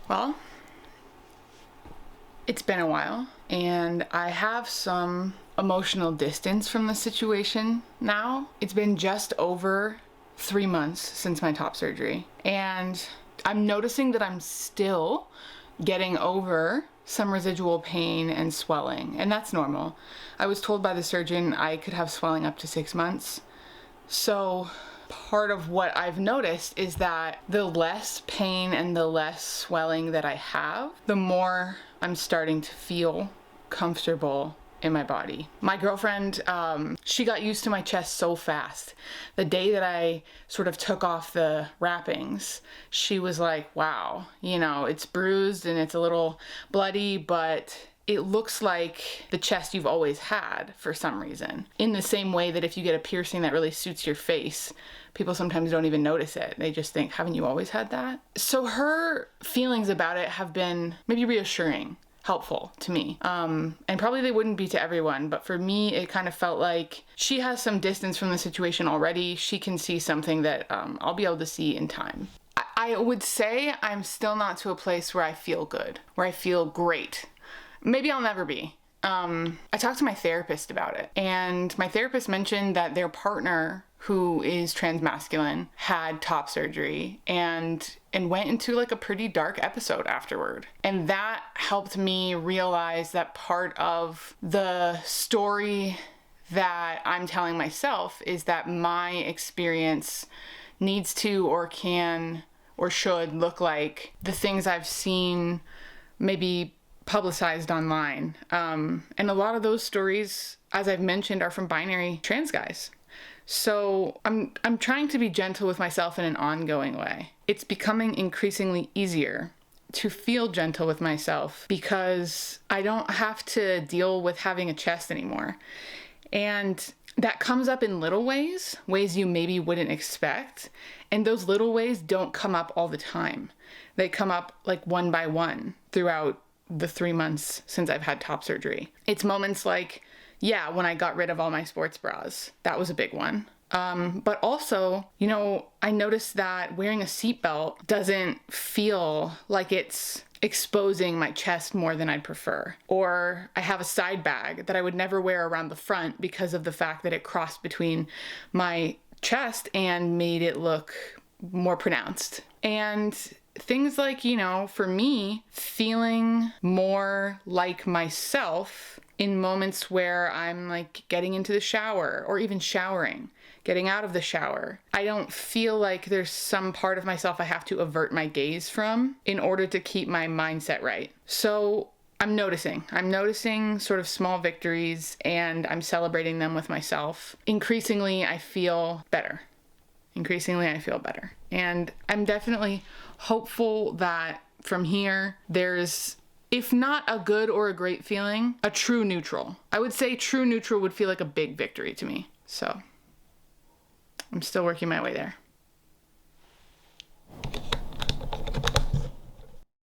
Well, it's been a while, and I have some emotional distance from the situation now. It's been just over 3 months since my top surgery, and I'm noticing that I'm still getting over some residual pain and swelling, and that's normal. I was told by the surgeon I could have swelling up to 6 months. So part of what I've noticed is that the less pain and the less swelling that I have, the more I'm starting to feel comfortable in my body. My girlfriend, she got used to my chest so fast. The day that I sort of took off the wrappings, she was like, wow, it's bruised and it's a little bloody, but it looks like the chest you've always had for some reason. In the same way that if you get a piercing that really suits your face, people sometimes don't even notice it. They just think, haven't you always had that? So her feelings about it have been maybe reassuring, helpful to me. And probably they wouldn't be to everyone, but for me, it kind of felt like she has some distance from the situation already. She can see something that I'll be able to see in time. I would say I'm still not to a place where I feel good, where I feel great. Maybe I'll never be. I talked to my therapist about it, and my therapist mentioned that their partner, who is transmasculine, had top surgery and went into like a pretty dark episode afterward. And that helped me realize that part of the story that I'm telling myself is that my experience needs to or can or should look like the things I've seen maybe publicized online. And a lot of those stories, as I've mentioned, are from binary trans guys. So I'm trying to be gentle with myself in an ongoing way. It's becoming increasingly easier to feel gentle with myself because I don't have to deal with having a chest anymore. And that comes up in little ways you maybe wouldn't expect. And those little ways don't come up all the time. They come up like one by one throughout the 3 months since I've had top surgery. It's moments like, when I got rid of all my sports bras. That was a big one. But also, I noticed that wearing a seatbelt doesn't feel like it's exposing my chest more than I'd prefer. Or I have a side bag that I would never wear around the front because of the fact that it crossed between my chest and made it look more pronounced. And things like, for me, feeling more like myself in moments where I'm like getting into the shower or even showering, getting out of the shower. I don't feel like there's some part of myself I have to avert my gaze from in order to keep my mindset right. So I'm noticing sort of small victories, and I'm celebrating them with myself. Increasingly, I feel better. And I'm definitely hopeful that from here, there's, if not a good or a great feeling, a true neutral. I would say true neutral would feel like a big victory to me. So I'm still working my way there.